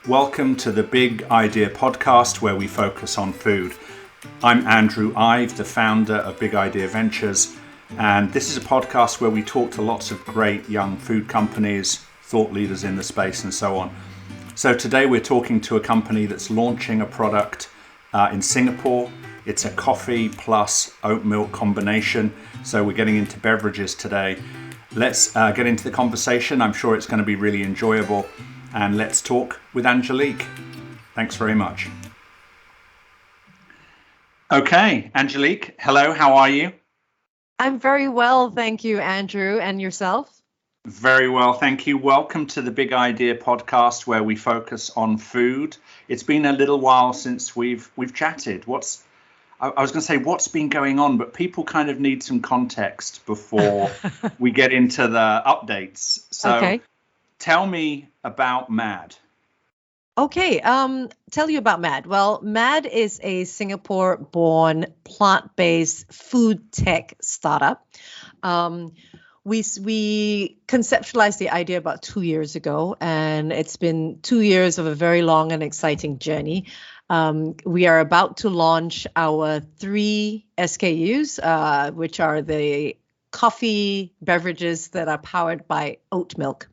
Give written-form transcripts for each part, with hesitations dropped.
Welcome to the Big Idea podcast where we focus on food. I'm Andrew Ive, the founder of Big Idea Ventures, and this is a podcast where we talk to lots of great young food companies, thought leaders in the space and so on. So today we're talking to a company that's launching a product in Singapore. It's a coffee plus oat milk combination. So we're getting into beverages today. Let's get into the conversation. I'm sure it's going to be really enjoyable. And let's talk with Angelique. Thanks very much. Okay, Angelique, hello, how are you? I'm very well, thank you, Andrew. And yourself? Very well, thank you. Welcome to the Big Idea podcast where we focus on food. It's been a little while since we've chatted. I was going to say what's been going on, but people kind of need some context before we get into the updates. So okay. Tell me about MAD. Okay, tell you about MAD. Well, MAD is a Singapore-born plant-based food tech startup. We conceptualized the idea about 2 years ago, and it's been 2 years of a very long and exciting journey. We are about to launch our 3 SKUs, which are the coffee beverages that are powered by oat milk.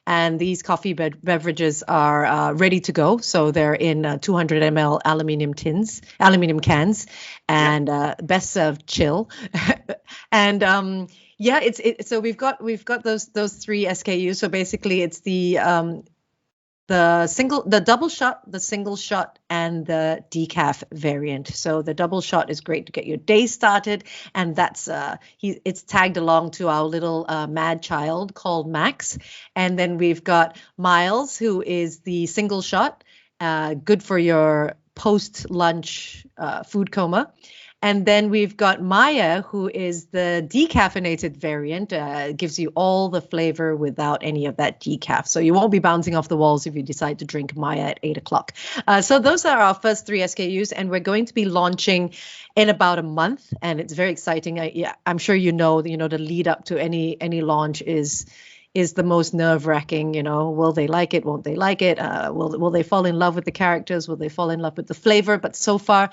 And these coffee beverages are ready to go. So they're in 200 ml aluminum cans, and best served chill. And so we've got those 3 SKUs. So basically, it's the double shot, the single shot, and the decaf variant. So the double shot is great to get your day started, and that's it's tagged along to our little mad child called Max. And then we've got Miles, who is the single shot, good for your post-lunch food coma. And then we've got Maya, who is the decaffeinated variant. Gives you all the flavor without any of that decaf. So you won't be bouncing off the walls if you decide to drink Maya at 8 o'clock. So those are our first 3 SKUs, and we're going to be launching in about a month. And it's very exciting. I'm sure the lead up to any launch is the most nerve-wracking. Will they like it? Won't they like it? Will they fall in love with the characters? Will they fall in love with the flavor? But so far,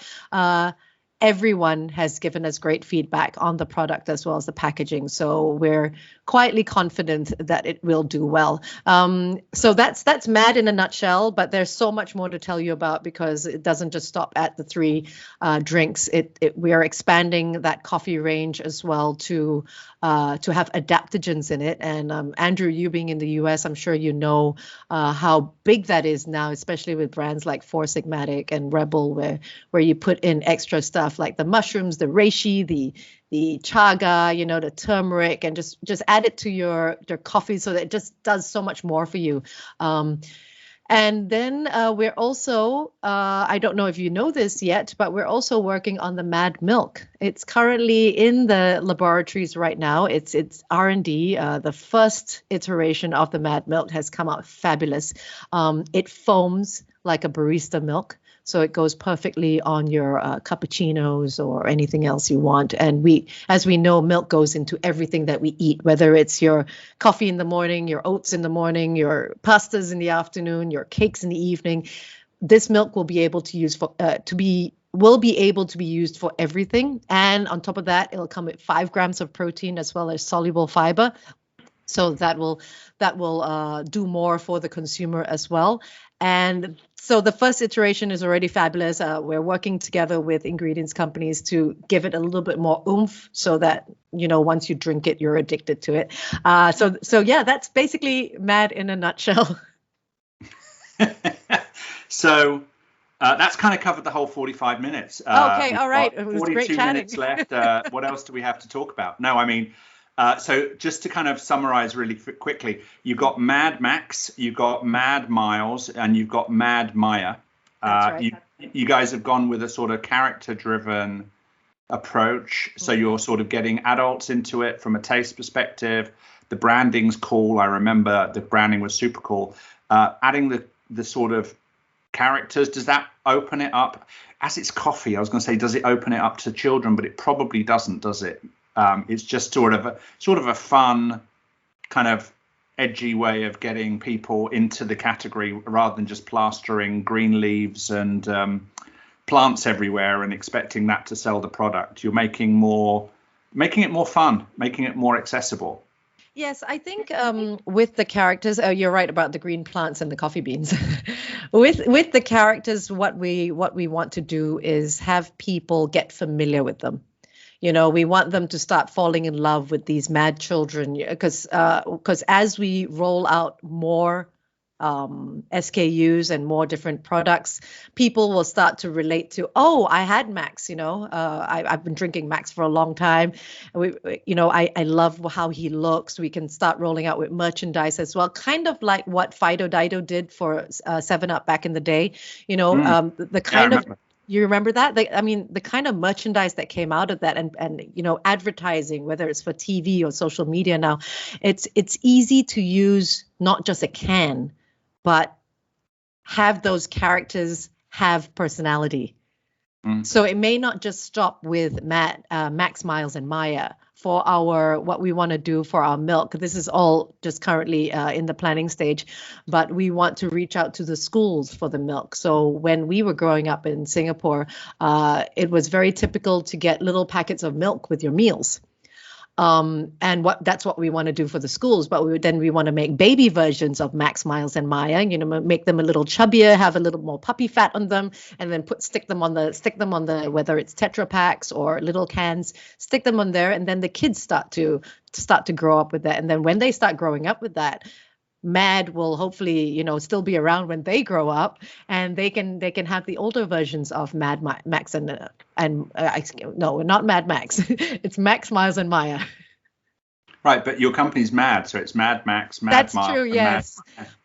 everyone has given us great feedback on the product as well as the packaging. So we're quietly confident that it will do well. So that's MAD in a nutshell, but there's so much more to tell you about because it doesn't just stop at the 3 drinks. We are expanding that coffee range as well to have adaptogens in it. And Andrew, you being in the US, I'm sure you know how big that is now, especially with brands like Four Sigmatic and Rebel, where you put in extra stuff like the mushrooms, the reishi, the chaga, the turmeric, and just add it to your coffee so that it just does so much more for you. And then we're also, I don't know if you know this yet, but we're also working on the MAD milk. It's currently in the laboratories right now. It's R&D. The first iteration of the MAD milk has come out fabulous. It foams like a barista milk. So it goes perfectly on your cappuccinos or anything else you want. And as we know, milk goes into everything that we eat, whether it's your coffee in the morning, your oats in the morning, your pastas in the afternoon, your cakes in the evening. This milk will be able to use will be able to be used for everything. And on top of that, it'll come with 5 grams of protein as well as soluble fiber. So that will do more for the consumer as well. And so the first iteration is already fabulous. We're working together with ingredients companies to give it a little bit more oomph so that, once you drink it, you're addicted to it. So that's basically MAD in a nutshell. So that's kind of covered the whole 45 minutes. Okay, all right. It was great chatting. 42 minutes left. What else do we have to talk about? No, I mean, so just to kind of summarize really quickly, you've got MAD Max, you've got MAD Miles, and you've got MAD Maya. That's right. You guys have gone with a sort of character-driven approach. So you're sort of getting adults into it from a taste perspective. The branding's cool. I remember the branding was super cool. Adding the sort of characters, does that open it up? As it's coffee, I was going to say, does it open it up to children? But it probably doesn't, does it? It's just sort of a fun kind of edgy way of getting people into the category rather than just plastering green leaves and plants everywhere and expecting that to sell the product. You're making it more fun, making it more accessible. Yes, I think with the characters, you're right about the green plants and the coffee beans. With the characters, what we want to do is have people get familiar with them. You know, we want them to start falling in love with these mad children because as we roll out more SKUs and more different products, people will start to relate to, oh, I had Max, I've been drinking Max for a long time. I love how he looks. We can start rolling out with merchandise as well, kind of like what Fido Dido did for 7-Up back in the day, the kind of. You remember that? The kind of merchandise that came out of that and advertising, whether it's for TV or social media now, it's easy to use not just a can, but have those characters have personality. So it may not just stop with Max, Miles, and Maya. For what we want to do for our milk, this is all just currently in the planning stage, but we want to reach out to the schools for the milk. So when we were growing up in Singapore, it was very typical to get little packets of milk with your meals. And that's what we want to do for the schools. But we want to make baby versions of Max, Miles, and Maya. Make them a little chubbier, have a little more puppy fat on them, and then stick them on the whether it's Tetra Paks or little cans, stick them on there, and then the kids start to grow up with that. And then when they start growing up with that, Mad will hopefully, still be around when they grow up, and they can have the older versions of Max no, not Mad Max. It's Max, Miles, and Maya. Right, but your company's Mad, so it's Mad Max, Mad That's Miles. True, yes.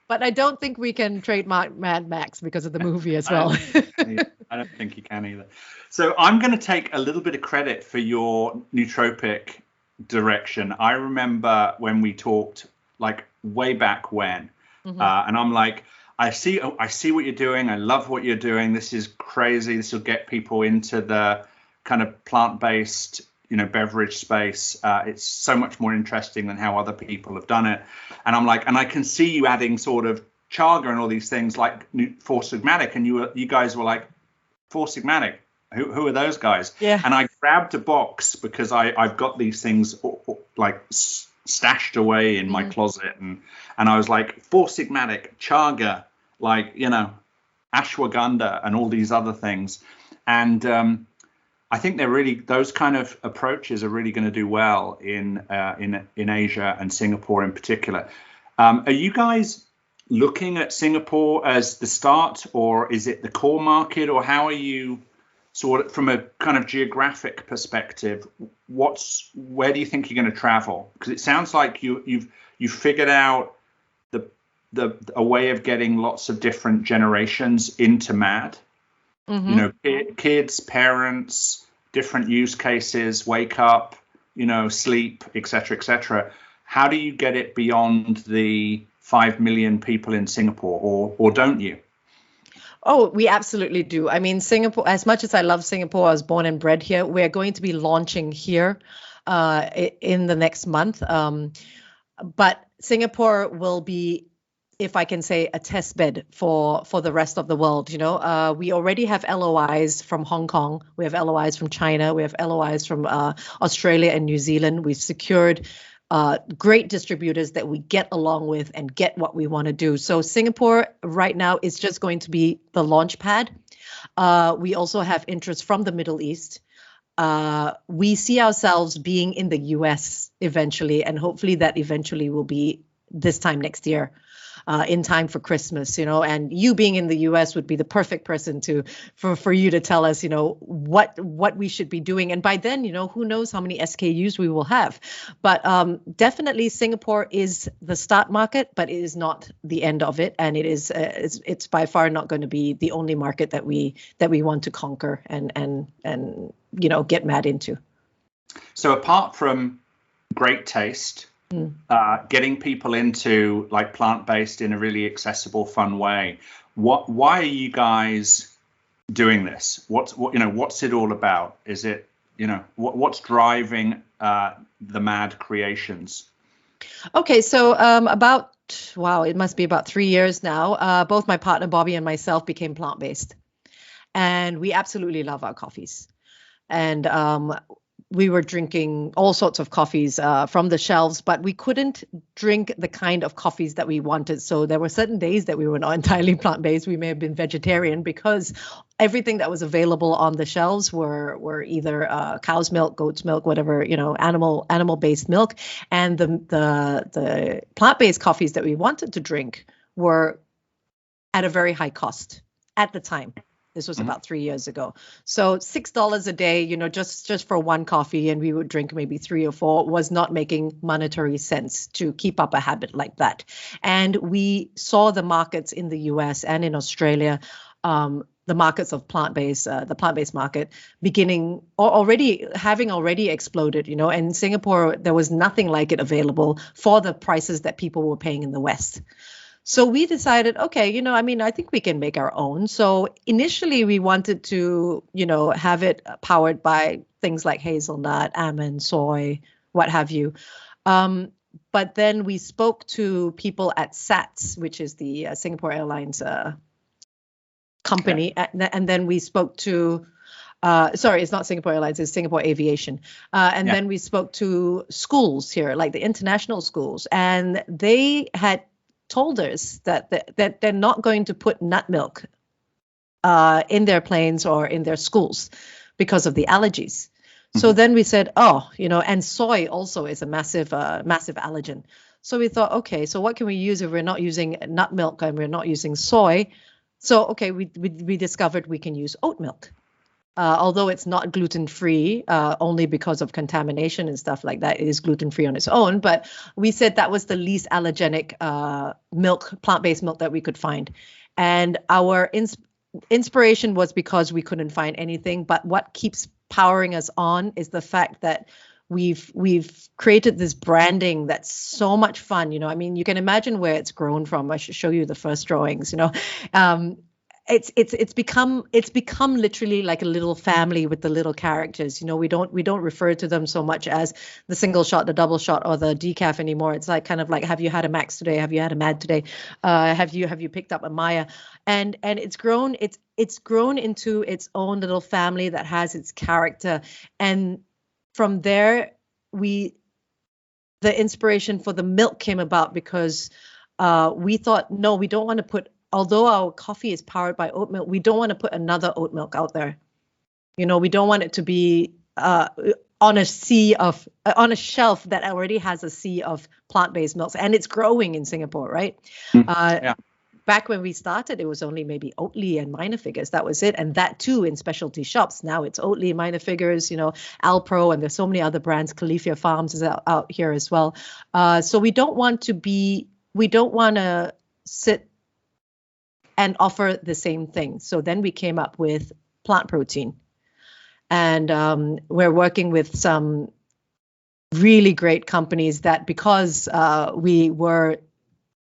But I don't think we can trademark Mad Max because of the movie as well. I don't think you can either. So I'm going to take a little bit of credit for your nootropic direction. I remember when we talked, like way back when, and I'm like, I see what you're doing. I love what you're doing. This is crazy. This will get people into the kind of plant-based, beverage space. It's so much more interesting than how other people have done it. And I'm like, and I can see you adding sort of chaga and all these things like Four Sigmatic, and you guys were like, Four Sigmatic, who are those guys? Yeah. And I grabbed a box because I've got these things like stashed away in my closet, and I was like, Four Sigmatic, chaga, like ashwagandha and all these other things. And I think those kind of approaches are really going to do well in Asia and Singapore in particular. Are you guys looking at Singapore as the start, or is it the core market, or how are you sort of from a kind of geographic perspective? Where do you think you're going to travel? Because it sounds like you've figured out a way of getting lots of different generations into MAD. Kids, parents, different use cases, wake up, sleep, etc. How do you get it beyond the 5 million people in Singapore, or don't you? Oh, we absolutely do. I mean, Singapore, as much as I love Singapore, I was born and bred here. We're going to be launching here in the next month. But Singapore will be, if I can say, a test bed for the rest of the world. We already have LOIs from Hong Kong. We have LOIs from China. We have LOIs from Australia and New Zealand. We've secured great distributors that we get along with and get what we want to do. So Singapore right now is just going to be the launch pad. We also have interest from the Middle East. We see ourselves being in the US eventually, and hopefully that eventually will be this time next year. In time for Christmas, and you being in the U.S. would be the perfect person for you to tell us, what we should be doing. And by then, who knows how many SKUs we will have. But definitely Singapore is the start market, but it is not the end of it. And it's by far not going to be the only market that we want to conquer and get mad into. So apart from great taste, getting people into like plant-based in a really accessible, fun way. Why are you guys doing this? What's it all about? Is it, what's driving the MAD creations? Okay, so it must be about 3 years now. Both my partner Bobby and myself became plant-based, and we absolutely love our coffees. And we were drinking all sorts of coffees from the shelves, but we couldn't drink the kind of coffees that we wanted. So there were certain days that we were not entirely plant-based. We may have been vegetarian because everything that was available on the shelves were either cow's milk, goat's milk, whatever, animal-based milk. And the plant-based coffees that we wanted to drink were at a very high cost at the time. This was about 3 years ago. So $6 a day, just for one coffee, and we would drink maybe 3 or 4, was not making monetary sense to keep up a habit like that. And we saw the markets in the US and in Australia, the markets of the plant-based market beginning or having already exploded, and in Singapore, there was nothing like it available for the prices that people were paying in the West. So we decided, okay, I think we can make our own. So initially we wanted to, have it powered by things like hazelnut, almond, soy, what have you. But then we spoke to people at SATS, which is the Singapore Airlines company. Yeah. And then we spoke to, sorry, it's not Singapore Airlines, it's Singapore Aviation. Then we spoke to schools here, like the international schools, and they had told us that they're not going to put nut milk in their planes or in their schools because of the allergies. Mm-hmm. So then we said, and soy also is a massive allergen. So we thought, okay, so what can we use if we're not using nut milk and we're not using soy? So, okay, we discovered we can use oat milk. Although it's not gluten-free, only because of contamination and stuff like that, it is gluten-free on its own. But we said that was the least allergenic milk, plant-based milk that we could find. And our inspiration was because we couldn't find anything. But what keeps powering us on is the fact that we've created this branding that's so much fun. You can imagine where it's grown from. I should show you the first drawings. It's become literally like a little family with the little characters. We don't refer to them so much as the single shot, the double shot, or the decaf anymore. It's like kind of like, have you had a Max today? Have you had a Mad today? Have you picked up a Maya? And it's grown into its own little family that has its character. And from there, the inspiration for the milk came about because we thought, no, we don't want to put. Although our coffee is powered by oat milk, we don't want to put another oat milk out there. We don't want it to be on a shelf that already has a sea of plant-based milks, and it's growing in Singapore, right? Yeah. Back when we started, it was only maybe Oatly and Minor Figures. That was it, and that too in specialty shops. Now it's Oatly, Minor Figures, Alpro, and there's so many other brands. Califia Farms is out here as well. So we don't want to sit and offer the same thing. So then we came up with plant protein. And we're working with some really great companies that because we were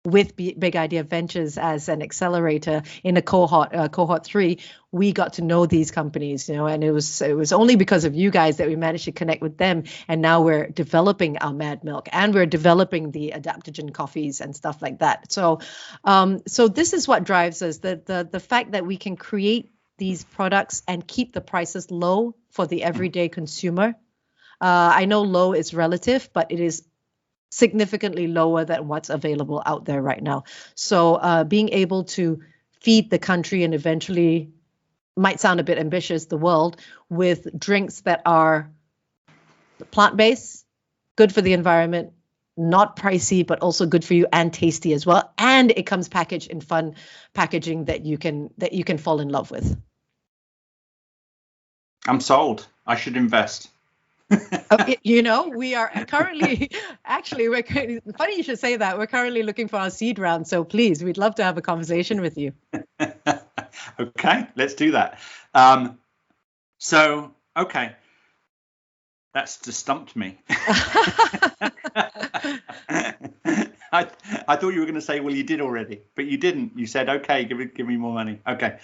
with Big Idea Ventures as an accelerator in a cohort 3, we got to know these companies, and it was only because of you guys that we managed to connect with them. And now we're developing our Mad Milk, and we're developing the adaptogen coffees and stuff like that. So this is what drives us, the fact that we can create these products and keep the prices low for the everyday consumer. I know low is relative, but it is significantly lower than what's available out there right now. So being able to feed the country and eventually, might sound a bit ambitious, the world, with drinks that are plant-based, good for the environment, not pricey, but also good for you and tasty as well. And it comes packaged in fun packaging that you can fall in love with. I'm sold. I should invest. We are currently, funny you should say that. We're currently looking for our seed round. So please, we'd love to have a conversation with you. Okay, let's do that. Okay. That's just stumped me. I thought you were going to say, well, you did already, but you didn't. You said, okay, give me more money. Okay.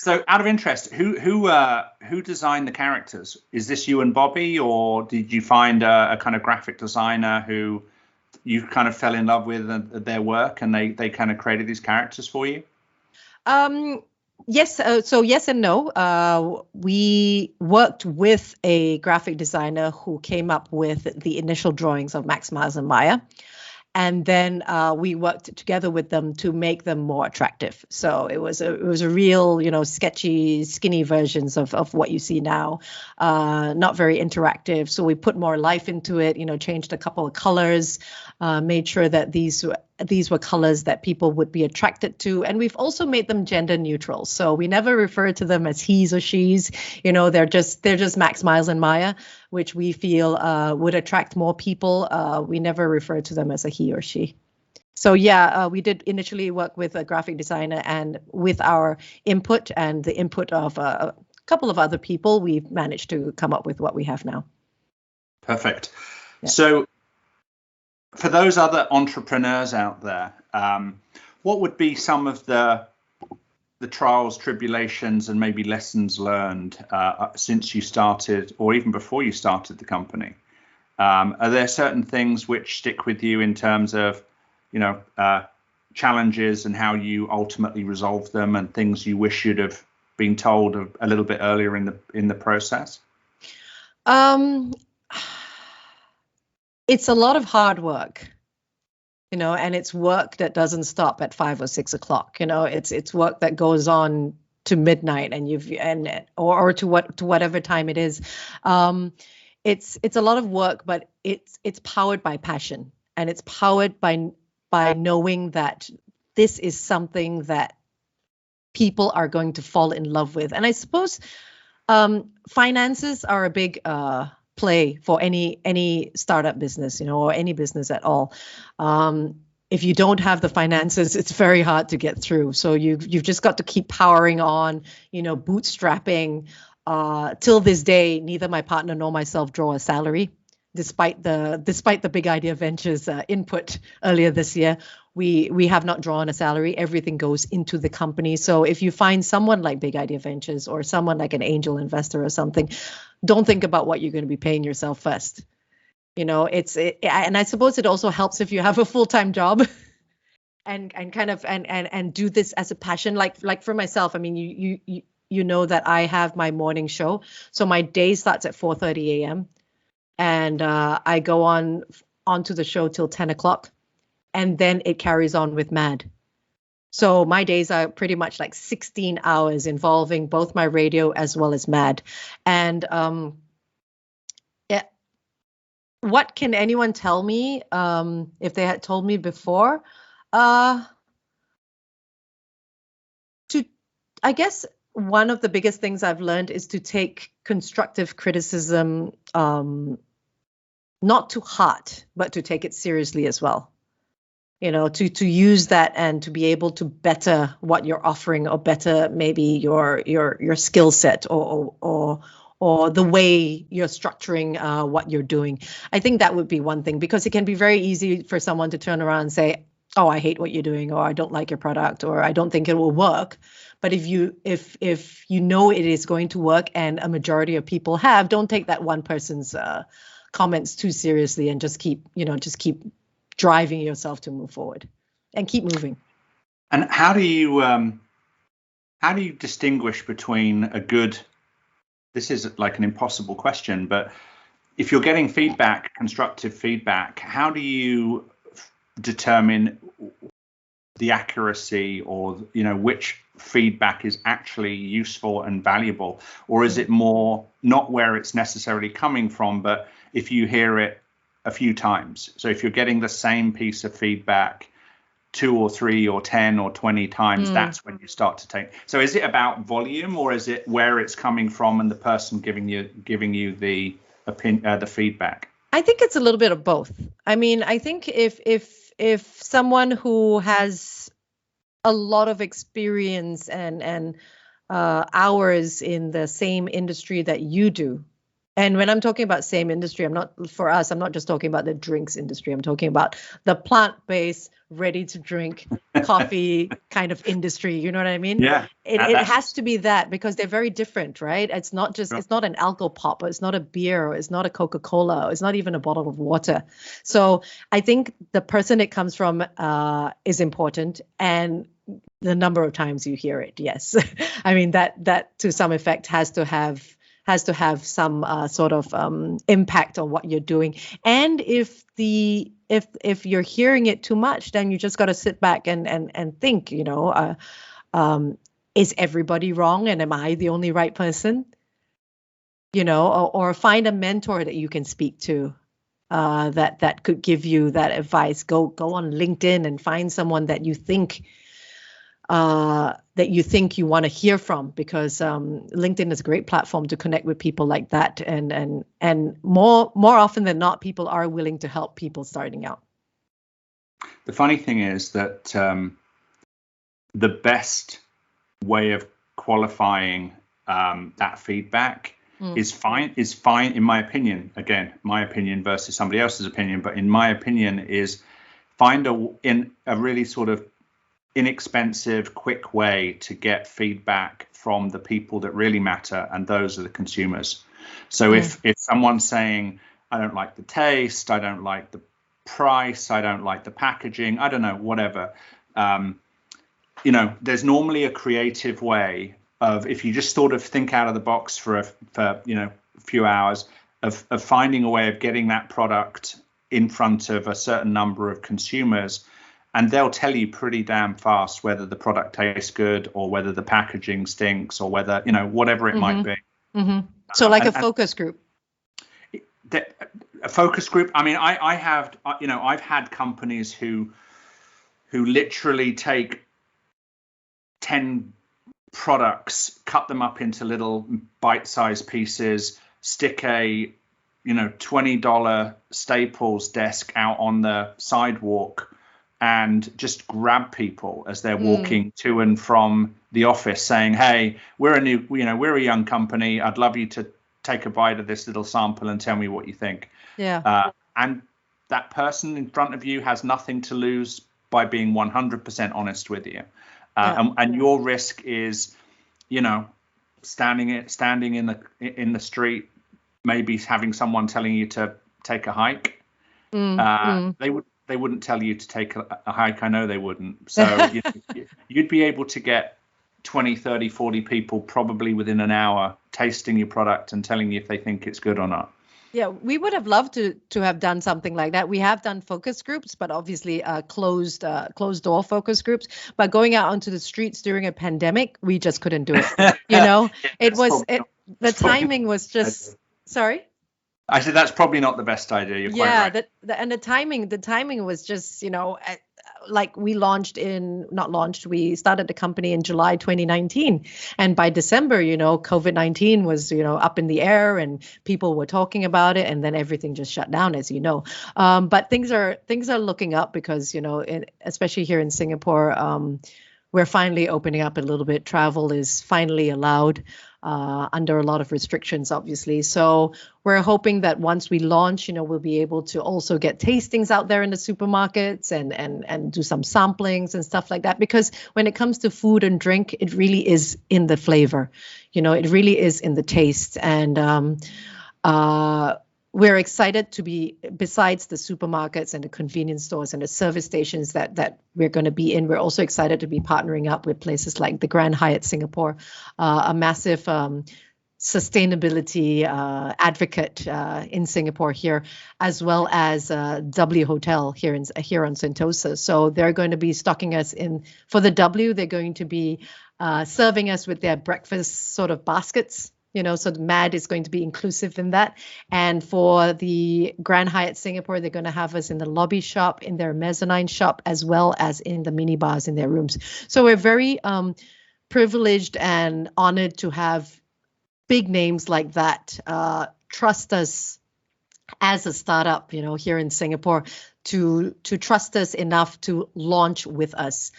So, out of interest, who designed the characters? Is this you and Bobby, or did you find a kind of graphic designer who you kind of fell in love with their work, and they kind of created these characters for you? Yes. So yes and no. We worked with a graphic designer who came up with the initial drawings of Max, Miles, and Maya. And then we worked together with them to make them more attractive. So it was a real, sketchy, skinny versions of what you see now, not very interactive. So we put more life into it, changed a couple of colors, made sure that these were colors that people would be attracted to. And we've also made them gender neutral. So we never refer to them as he's or she's, they're just Max, Miles, and Maya, which we feel would attract more people. We never refer to them as a he or she. So yeah, we did initially work with a graphic designer, and with our input and the input of a couple of other people, we've managed to come up with what we have now. Perfect. Yeah. So for those other entrepreneurs out there, what would be some of the trials, tribulations, and maybe lessons learned since you started, or even before you started the company? Are there certain things which stick with you in terms of, challenges and how you ultimately resolve them, and things you wish you'd have been told a little bit earlier in the process? It's a lot of hard work. And it's work that doesn't stop at 5 or 6 o'clock. It's work that goes on to midnight, or to whatever time it is. It's a lot of work, but it's powered by passion, and it's powered by knowing that this is something that people are going to fall in love with. And I suppose finances are a big play for any startup business, or any business at all. If you don't have the finances, it's very hard to get through. So you've just got to keep powering on, bootstrapping. Till this day, neither my partner nor myself draw a salary, despite the Big Idea Ventures input earlier this year. We have not drawn a salary. Everything goes into the company. So if you find someone like Big Idea Ventures, or someone like an angel investor or something, don't think about what you're going to be paying yourself first. And I suppose it also helps if you have a full-time job and do this as a passion. Like for myself, I mean, you know that I have my morning show, so my day starts at 4:30 a.m. and I go onto the show till 10 o'clock, and then it carries on with Mad. So my days are pretty much like 16 hours involving both my radio as well as Mad. And what can anyone tell me if they had told me before? I guess one of the biggest things I've learned is to take constructive criticism not to heart, but to take it seriously as well. To use that and to be able to better what you're offering, or better maybe your skill set, or the way you're structuring what you're doing. I think that would be one thing, because it can be very easy for someone to turn around and say, oh, I hate what you're doing, or I don't like your product, or I don't think it will work. But if you know it is going to work, and a majority of people have, don't take that one person's comments too seriously, and just keep driving yourself to move forward and keep moving. And how do you distinguish between a good, this is like an impossible question, but if you're getting feedback, constructive feedback, how do you determine the accuracy, or which feedback is actually useful and valuable? Or is it more not where it's necessarily coming from, but if you hear it a few times? So if you're getting the same piece of feedback 2 or 3 or 10 or 20 times, that's when you start to take. So is it about volume, or is it where it's coming from and the person giving you the opinion, the feedback? I think it's a little bit of both. I mean, I think if someone who has a lot of experience and hours in the same industry that you do, And when I'm talking about same industry, I'm not just talking about the drinks industry. I'm talking about the plant-based, ready-to-drink coffee kind of industry. You know what I mean? Yeah. It has to be that, because they're very different, right? It's not an alcohol pop, or it's not a beer, or it's not a Coca-Cola, or it's not even a bottle of water. So I think the person it comes from is important, and the number of times you hear it, yes. I mean, that to some effect has to have some sort of impact on what you're doing. And if you're hearing it too much, then you just got to sit back and think, is everybody wrong, and am I the only right person? Or find a mentor that you can speak to that could give you that advice. Go on LinkedIn and find someone that you think you want to hear from, because LinkedIn is a great platform to connect with people like that, and more often than not, people are willing to help people starting out. The funny thing is that the best way of qualifying that feedback is fine, in my opinion. Again, my opinion versus somebody else's opinion, but in my opinion, is find a really sort of inexpensive, quick way to get feedback from the people that really matter, and those are the consumers. So if someone's saying, I don't like the taste, I don't like the price, I don't like the packaging, I don't know, whatever, there's normally a creative way of, if you just sort of think out of the box for a few hours, of finding a way of getting that product in front of a certain number of consumers. And they'll tell you pretty damn fast whether the product tastes good, or whether the packaging stinks, or whether, whatever it might be. Mm-hmm. So like a focus group. A focus group. I mean, I've had companies who literally take 10 products, cut them up into little bite-sized pieces, stick a $20 Staples desk out on the sidewalk, and just grab people as they're walking to and from the office, saying, "Hey, we're a young company. I'd love you to take a bite of this little sample and tell me what you think." Yeah. And that person in front of you has nothing to lose by being 100% honest with you. And your risk is, standing in the street, maybe having someone telling you to take a hike. They wouldn't tell you to take a hike. I know they wouldn't. So you'd be able to get 20, 30, 40 people probably within an hour tasting your product and telling you if they think it's good or not. Yeah, we would have loved to have done something like that. We have done focus groups, but obviously closed door focus groups. But going out onto the streets during a pandemic, we just couldn't do it. The timing was just, sorry? I said that's probably not the best idea. You're quite right. And the timing was just, like we started the company in July 2019, and by December, COVID-19 was, up in the air, and people were talking about it, and then everything just shut down, as you know. But things are looking up, because, especially here in Singapore, we're finally opening up a little bit. Travel is finally allowed under a lot of restrictions, obviously. So we're hoping that once we launch, we'll be able to also get tastings out there in the supermarkets and do some samplings and stuff like that. Because when it comes to food and drink, it really is in the flavor, it really is in the taste. And we're excited to be, besides the supermarkets and the convenience stores and the service stations that we're going to be in, we're also excited to be partnering up with places like the Grand Hyatt Singapore, a massive sustainability advocate in Singapore here, as well as W Hotel here on Sentosa. So they're going to be stocking us in for the W. They're going to be serving us with their breakfast sort of baskets. So the MAD is going to be inclusive in that. And for the Grand Hyatt Singapore, they're going to have us in the lobby shop, in their mezzanine shop, as well as in the mini bars in their rooms. So we're very privileged and honored to have big names like that trust us as a startup, here in Singapore, to trust us enough to launch with us.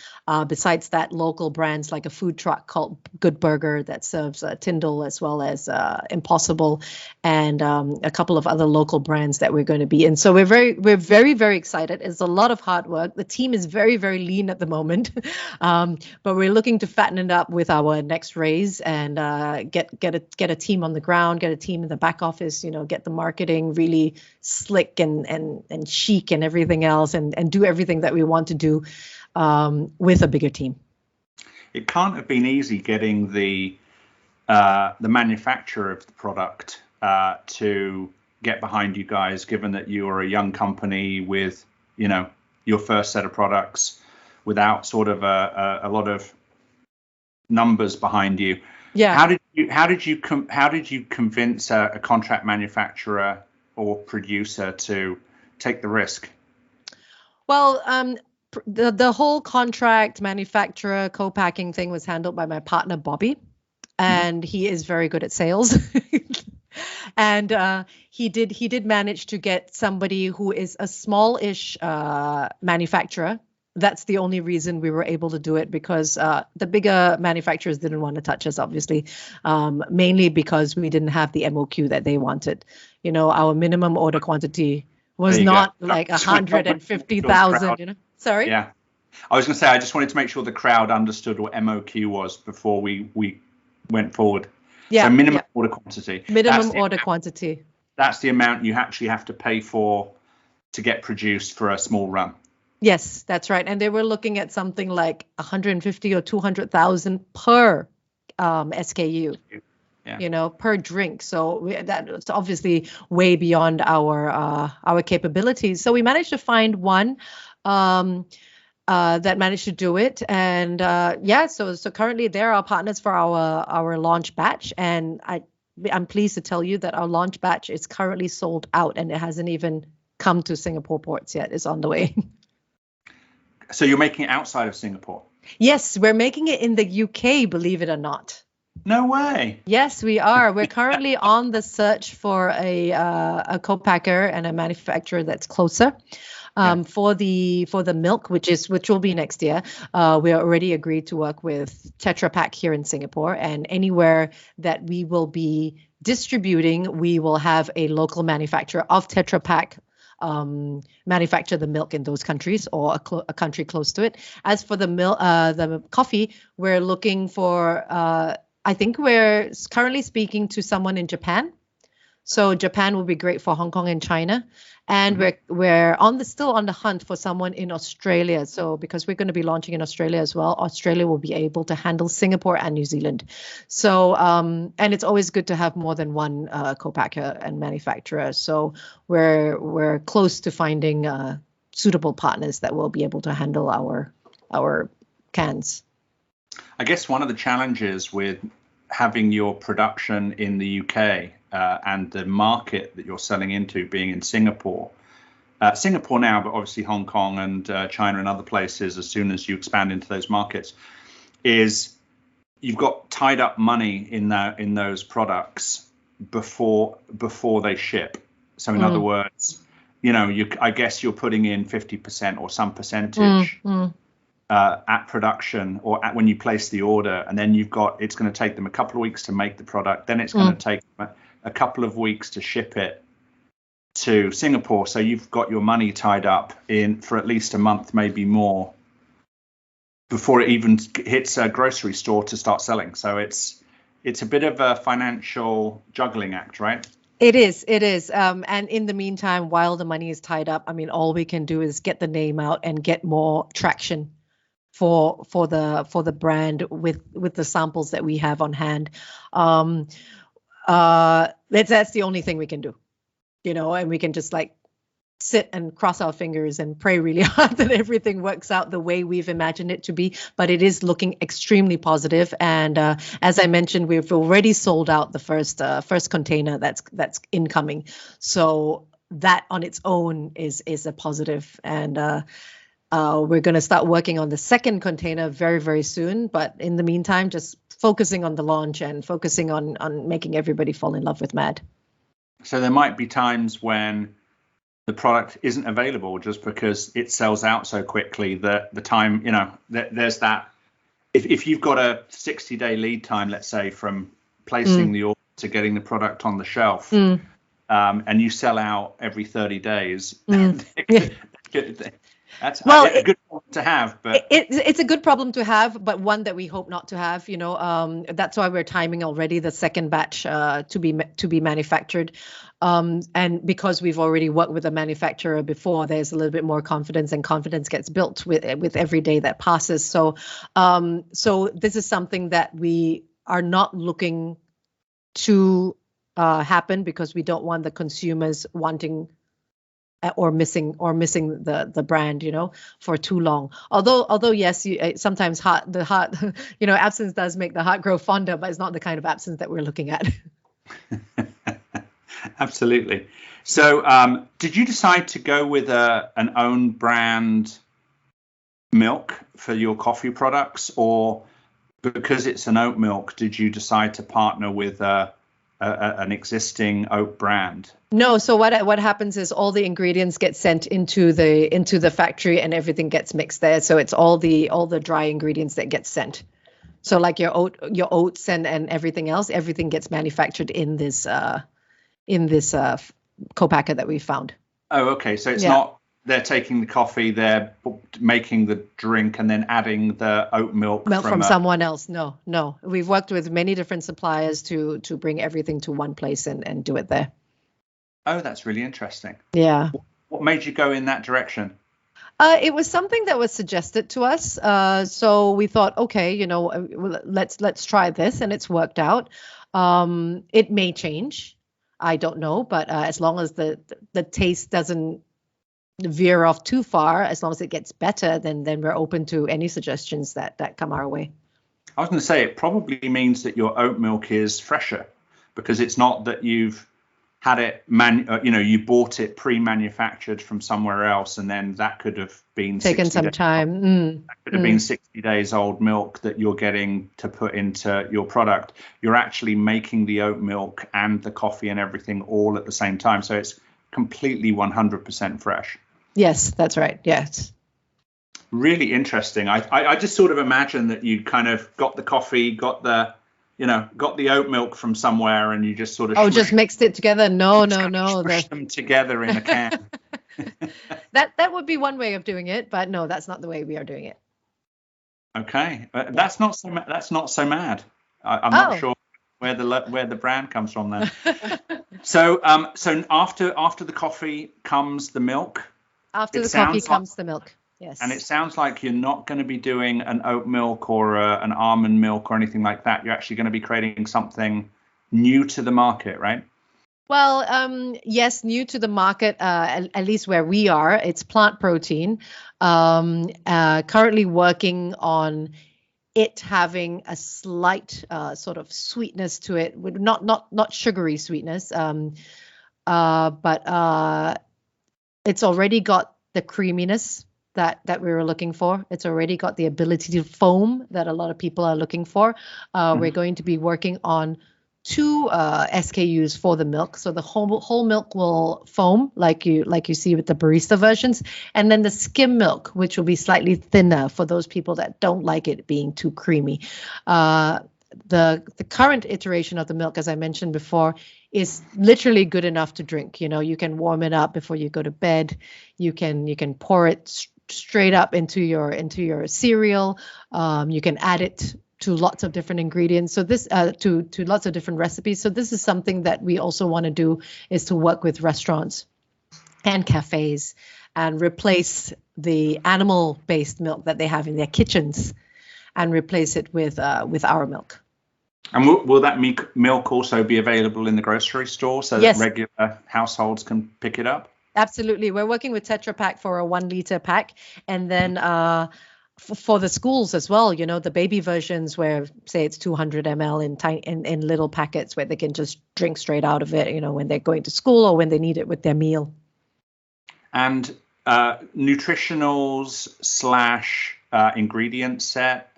Besides that, local brands like a food truck called Good Burger that serves Tyndall as well as Impossible, and a couple of other local brands that we're going to be in. So we're very excited. It's a lot of hard work. The team is very lean at the moment, but we're looking to fatten it up with our next raise and get a team on the ground, get a team in the back office. Get the marketing really slick and chic and everything else, and do everything that we want to do with a bigger team. It can't have been easy getting the manufacturer of the product to get behind you guys, given that you are a young company with your first set of products without sort of a lot of numbers behind you. Yeah. How did you convince a contract manufacturer or producer to take the risk? Well, the whole contract manufacturer co-packing thing was handled by my partner Bobby, and he is very good at sales. And he did manage to get somebody who is a small-ish manufacturer. That's the only reason we were able to do it, because the bigger manufacturers didn't want to touch us, obviously, mainly because we didn't have the MOQ that they wanted. Our minimum order quantity was not like 150,000, Sorry? Yeah. I was going to say, I just wanted to make sure the crowd understood what MOQ was before we went forward. Yeah. So minimum order quantity. Minimum order quantity. That's the amount you actually have to pay for to get produced for a small run. Yes, that's right. And they were looking at something like 150 or 200,000 per SKU. Yeah. Per drink. So that's obviously way beyond our capabilities. So we managed to find one that managed to do it, and so currently they're our partners for our launch batch, and I'm pleased to tell you that our launch batch is currently sold out, and it hasn't even come to Singapore ports yet. It's on the way. So you're making it outside of Singapore? Yes, we're making it in the UK, believe it or not. No way. Yes, we are. We're currently on the search for a co-packer and a manufacturer that's closer. For the milk, which will be next year, we are already agreed to work with Tetra Pak here in Singapore, and anywhere that we will be distributing, we will have a local manufacturer of Tetra Pak manufacture the milk in those countries, or a country close to it. As for the coffee, we're looking for. I think we're currently speaking to someone in Japan. So Japan will be great for Hong Kong and China. And we're still on the hunt for someone in Australia. So because we're going to be launching in Australia as well, Australia will be able to handle Singapore and New Zealand. So and it's always good to have more than one co-packer and manufacturer. So we're close to finding suitable partners that will be able to handle our cans. I guess one of the challenges with having your production in the UK and the market that you're selling into being in Singapore now, but obviously Hong Kong and China and other places, as soon as you expand into those markets, is you've got tied up money in those products before they ship. So in other words, I guess you're putting in 50% or some percentage at production or when you place the order, and then it's going to take them a couple of weeks to make the product, then it's going to take them a couple of weeks to ship it to Singapore. So you've got your money tied up in for at least a month, maybe more, before it even hits a grocery store to start selling. So it's a bit of a financial juggling act, right? It is. And in the meantime, while the money is tied up, all we can do is get the name out and get more traction for the brand with the samples that we have on hand. That's the only thing we can do, and we can just sit and cross our fingers and pray really hard that everything works out the way we've imagined it to be. But it is looking extremely positive. And as I mentioned, we've already sold out the first container that's incoming. So that on its own is a positive. And we're going to start working on the second container very, very soon. But in the meantime, just focusing on the launch and focusing on making everybody fall in love with MAD. So there might be times when the product isn't available just because it sells out so quickly that the time, there's that. If you've got a 60-day lead time, let's say, from placing the order to getting the product on the shelf, and you sell out every 30 days, that's a good problem to have. But it's a good problem to have, but one that we hope not to have. That's why we're timing already the second batch to be manufactured. And because we've already worked with a manufacturer before, there's a little bit more confidence, and confidence gets built with every day that passes. So this is something that we are not looking to happen, because we don't want the consumers wanting or missing the brand, for too long. Although yes, sometimes the heart, absence does make the heart grow fonder, but it's not the kind of absence that we're looking at. Absolutely. So did you decide to go with an own brand milk for your coffee products, or because it's an oat milk, did you decide to partner with an existing oat brand? No. So what happens is all the ingredients get sent into the factory, and everything gets mixed there. So it's all the dry ingredients that get sent. So like your oats and everything else, everything gets manufactured in this co-packer that we found. Oh, okay. So it's not they're taking the coffee, they're making the drink, and then adding the oat milk from someone else. No. We've worked with many different suppliers to bring everything to one place and do it there. Oh, that's really interesting. Yeah. What made you go in that direction? It was something that was suggested to us. So we thought, okay, let's try this, and it's worked out. It may change. I don't know, but as long as the taste doesn't veer off too far, as long as it gets better, then we're open to any suggestions that come our way. I was going to say, it probably means that your oat milk is fresher, because it's not that you've had it you bought it pre-manufactured from somewhere else, and then that could have been taken some time. That could have been 60 days old milk that you're getting to put into your product. You're actually making the oat milk and the coffee and everything all at the same time, so it's completely 100% fresh. Yes, that's right. Yes. Really interesting. I just sort of imagine that you kind of got the coffee, got the oat milk from somewhere, and you just sort of just mixed it together. No. Smush them together in a can. That would be one way of doing it, but no, that's not the way we are doing it. Okay, that's not so mad. I'm not sure where the brand comes from then. So after the coffee comes the milk. After the coffee comes the milk. Yes. And it sounds like you're not going to be doing an oat milk or an almond milk or anything like that. You're actually going to be creating something new to the market, right? Well, yes, new to the market, at least where we are. It's plant protein. Currently working on it having a slight sort of sweetness to it, with not sugary sweetness, but it's already got the creaminess that we were looking for. It's already got the ability to foam that a lot of people are looking for. We're going to be working on 2 SKUs for the milk. So the whole milk will foam like you see with the barista versions, and then the skim milk, which will be slightly thinner for those people that don't like it being too creamy. The current iteration of the milk, as I mentioned before, is literally good enough to drink. You can warm it up before you go to bed. You can pour it straight up into your cereal. You can add it to lots of different ingredients. So this to lots of different recipes. So this is something that we also want to do, is to work with restaurants and cafes and replace the animal-based milk that they have in their kitchens, and replace it with our milk. And will that milk also be available in the grocery store so that regular households can pick it up? Absolutely. We're working with Tetra Pak for a 1 liter pack. And then for the schools as well, the baby versions where, say, it's 200 ml in little packets where they can just drink straight out of it, when they're going to school or when they need it with their meal. And nutritionals / ingredient set,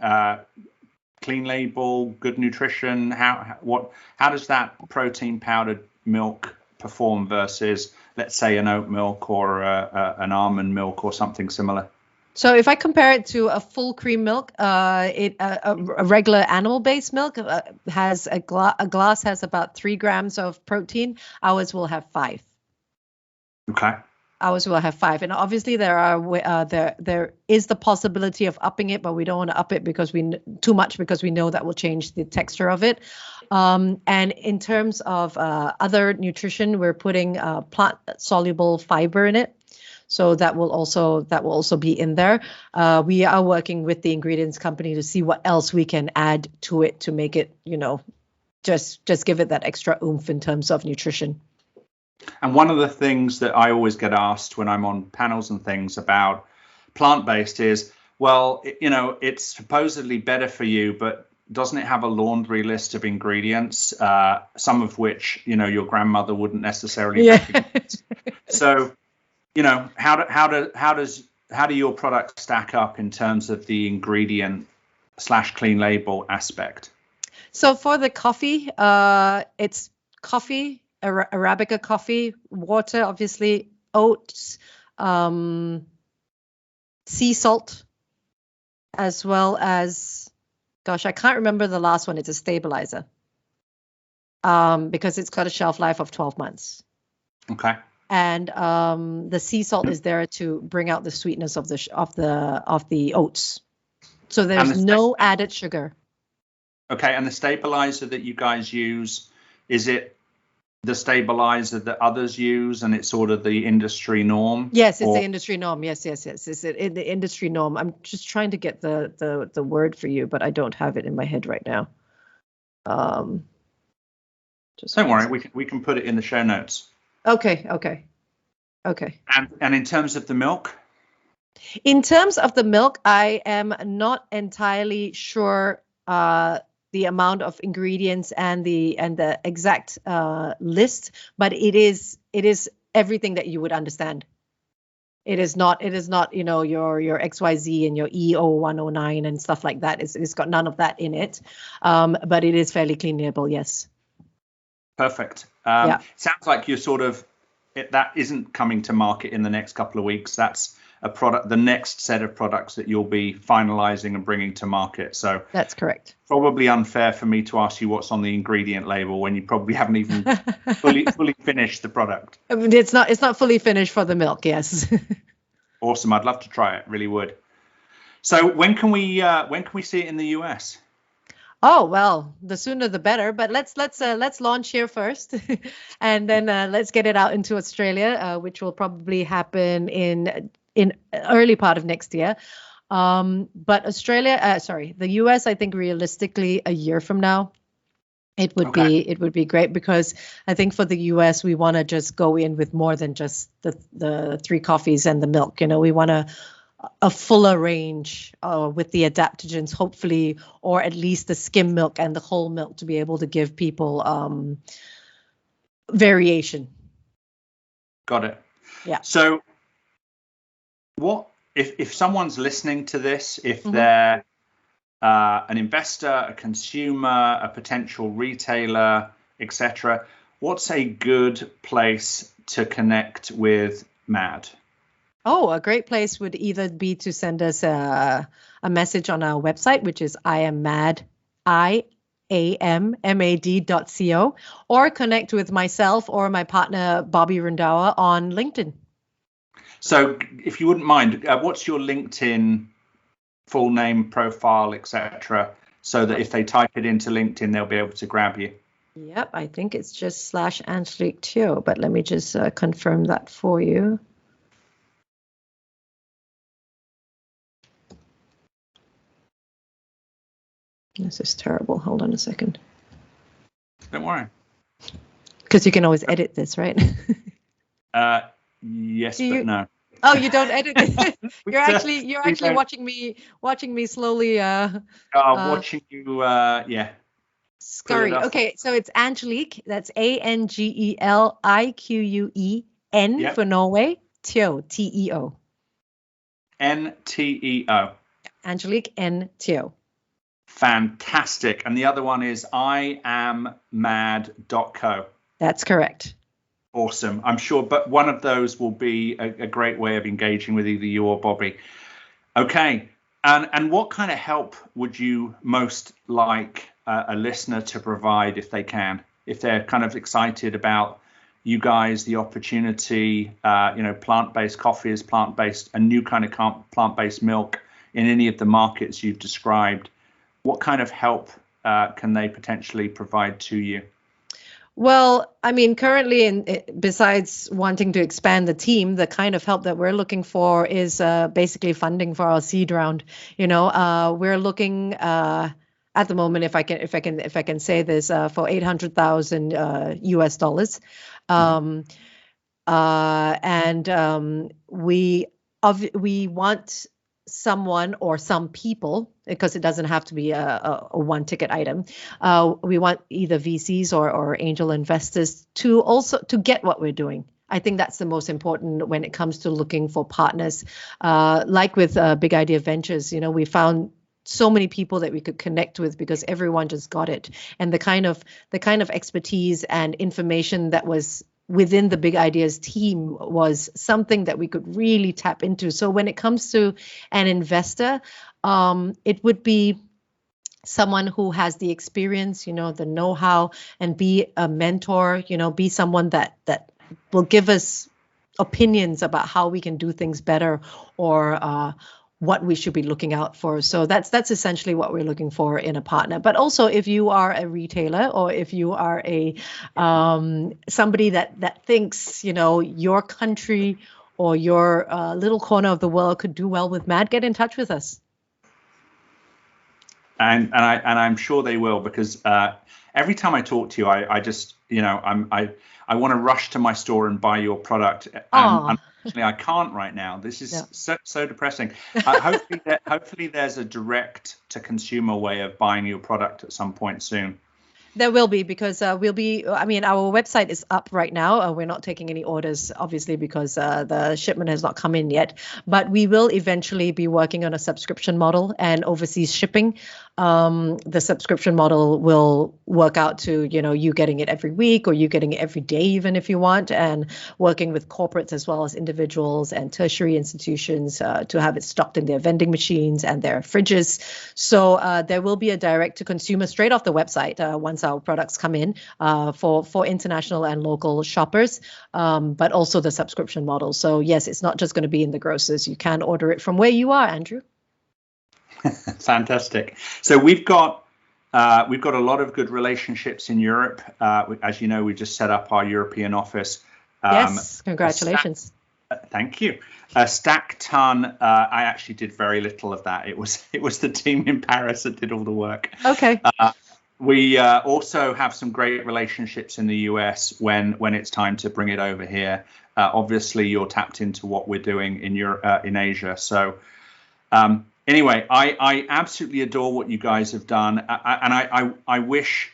clean label, good nutrition. How does that protein powdered milk perform versus let's say, an oat milk or an almond milk or something similar? So if I compare it to a full cream milk, a regular animal-based milk has a glass has about 3 grams of protein. Ours will have 5. Okay. Ours will have 5, and obviously there is the possibility of upping it, but we don't want to up it because too much because we know that will change the texture of it. And in terms of other nutrition, we're putting plant soluble fiber in it. So that will also be in there. We are working with the ingredients company to see what else we can add to it to make it, just give it that extra oomph in terms of nutrition. And one of the things that I always get asked when I'm on panels and things about plant-based is, well, it's supposedly better for you, but doesn't it have a laundry list of ingredients, some of which, your grandmother wouldn't necessarily recognize? So, how do your products stack up in terms of the ingredient / clean label aspect? So for the coffee, it's coffee, Arabica coffee, water, obviously, oats, sea salt, as well as, gosh, I can't remember the last one. It's a stabilizer, because it's got a shelf life of 12 months. Okay. And the sea salt is there to bring out the sweetness of the oats. So there's no added sugar. Okay, and the stabilizer that you guys use, is it the stabilizer that others use, and it's sort of the industry norm? Yes, it's the industry norm. Yes. It's the industry norm. I'm just trying to get the word for you, but I don't have it in my head right now. Just don't worry, we can put it in the show notes. Okay. And in terms of the milk? In terms of the milk, I am not entirely sure the amount of ingredients and the exact list, but it is everything that you would understand. It is not your XYZ and your EO109 and stuff like that. It's got none of that in it, but it is fairly clean label. Yes. Perfect. Yeah. Sounds like you're sort of that isn't coming to market in the next couple of weeks. That's a product, the next set of products that you'll be finalizing and bringing to market. So that's correct. Probably unfair for me to ask you what's on the ingredient label when you probably haven't even fully finished the product. I mean, it's not fully finished for the milk. Yes. Awesome. I'd love to try it. Really would. So when can we see it in the US? Oh, well, the sooner the better. But let's launch here first, and then let's get it out into Australia, which will probably happen in early part of next year. But the US, I think realistically a year from now, it would be great, because I think for the US we want to just go in with more than just the 3 coffees and the milk. We want a fuller range with the adaptogens, hopefully, or at least the skim milk and the whole milk to be able to give people variation. Got it. Yeah. So what if someone's listening to this, if they're an investor, a consumer, a potential retailer, etc., what's a good place to connect with MAD? Oh, a great place would either be to send us a message on our website, which is iamMad.co, or connect with myself or my partner, Bobby Rundawa, on LinkedIn. So if you wouldn't mind, what's your LinkedIn full name, profile, etc., so that if they type it into LinkedIn, they'll be able to grab you? Yep, I think it's just /Angelique Teo, but let me just confirm that for you. This is terrible. Hold on a second. Don't worry. Because you can always edit this, right? Yes, but no. Oh, you don't edit it. You're actually watching me slowly. Watching you. Yeah. Scurry. Okay, so it's Angelique. That's ANGELIQUEN for Norway. Teo, TEO. NTEO. Angelique N Teo. Fantastic. And the other one is iamMad.co. That's correct. Awesome. I'm sure, but one of those will be a great way of engaging with either you or Bobby. Okay. And what kind of help would you most like a listener to provide if they can, if they're kind of excited about you guys, the opportunity, plant-based coffees, plant-based, a new kind of plant-based milk in any of the markets you've described? What kind of help can they potentially provide to you? Well, I mean, currently, besides wanting to expand the team, the kind of help that we're looking for is basically funding for our seed round. We're looking at the moment, if I can say this, for $800,000 US dollars, we want someone or some people, because it doesn't have to be a one ticket item. We want either VCs or angel investors to get what we're doing. I think that's the most important when it comes to looking for partners. Like with Big Idea Ventures, we found so many people that we could connect with because everyone just got it, and the kind of expertise and information that was within the Big Ideas team was something that we could really tap into. So when it comes to an investor, it would be someone who has the experience, the know-how, and be a mentor, be someone that will give us opinions about how we can do things better, or what we should be looking out for. So that's essentially what we're looking for in a partner. But also, if you are a retailer, or if you are a somebody that thinks your country or your little corner of the world could do well with MAD, get in touch with us. And I'm sure they will, because every time I talk to you, I just I want to rush to my store and buy your product. Unfortunately, I can't right now. This is so depressing. Hopefully there's a direct to consumer way of buying your product at some point soon. There will be, because our website is up right now. We're not taking any orders, obviously, because the shipment has not come in yet. But we will eventually be working on a subscription model and overseas shipping. The subscription model will work out to, you getting it every week, or you getting it every day, even if you want, and working with corporates as well as individuals and tertiary institutions to have it stocked in their vending machines and their fridges. So there will be a direct to consumer straight off the website once our products come in for international and local shoppers, but also the subscription model. So yes, it's not just going to be in the grocers. You can order it from where you are, Andrew. Fantastic. So we've got a lot of good relationships in Europe. As you know, we just set up our European office. Yes, congratulations. Thank you. A stack ton. I actually did very little of that. It was the team in Paris that did all the work. Okay. We also have some great relationships in the US when it's time to bring it over here. Obviously, you're tapped into what we're doing in Europe, in Asia. So anyway, I absolutely adore what you guys have done, and I wish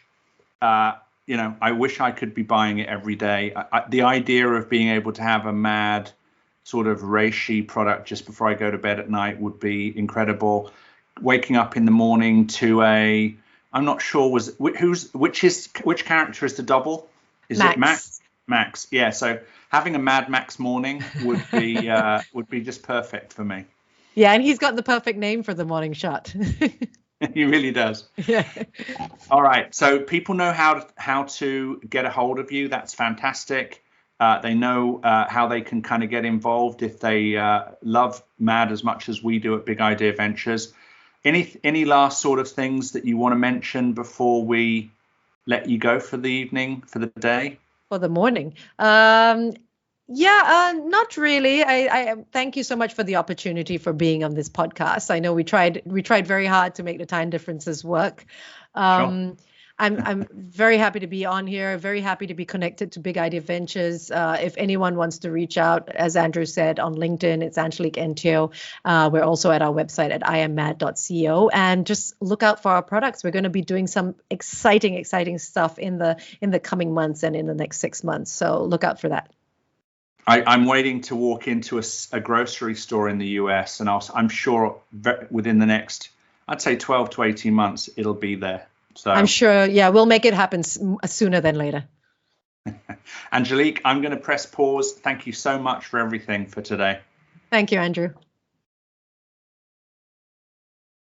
I wish I could be buying it every day. The idea of being able to have a MAD sort of reishi product just before I go to bed at night would be incredible. Waking up in the morning to I'm not sure which character is the double? Is Max. it Max? Max. Yeah. So having a Mad Max morning would be just perfect for me. Yeah, and he's got the perfect name for the morning shot. He really does. Yeah. All right. So people know how to get a hold of you. That's fantastic. They know how they can kind of get involved if they love MAD as much as we do at Big Idea Ventures. Any last sort of things that you want to mention before we let you go for the evening, for the day? For the morning. Not really. I thank you so much for the opportunity for being on this podcast. I know we tried very hard to make the time differences work. Sure. I'm very happy to be on here, very happy to be connected to Big Idea Ventures. If anyone wants to reach out, as Andrew said, on LinkedIn, it's Angelique Teo. We're also at our website at iammad.co, and just look out for our products. We're going to be doing some exciting stuff in the coming months and in the next 6 months. So look out for that. I'm waiting to walk into a grocery store in the US, and I'm sure within the next, I'd say 12 to 18 months, it'll be there. So I'm sure, we'll make it happen sooner than later. Angelique, I'm going to press pause. Thank you so much for everything for today. Thank you, Andrew.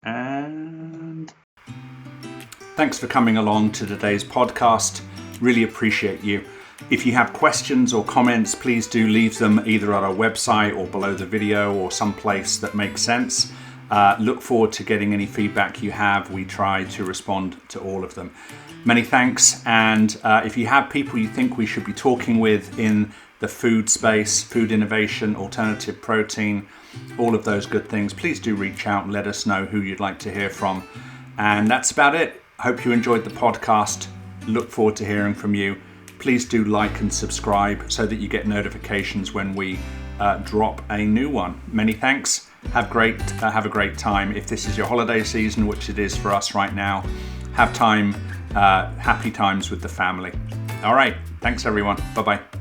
And thanks for coming along to today's podcast. Really appreciate you. If you have questions or comments, please do leave them either at our website or below the video or someplace that makes sense. Look forward to getting any feedback you have. We try to respond to all of them. Many thanks. And if you have people you think we should be talking with in the food space, food innovation, alternative protein, all of those good things, please do reach out and let us know who you'd like to hear from. And that's about it. Hope you enjoyed the podcast. Look forward to hearing from you. Please do like and subscribe so that you get notifications when we drop a new one. Many thanks. Have a great time. If this is your holiday season, which it is for us right now, have time, happy times with the family. All right. Thanks, everyone. Bye-bye.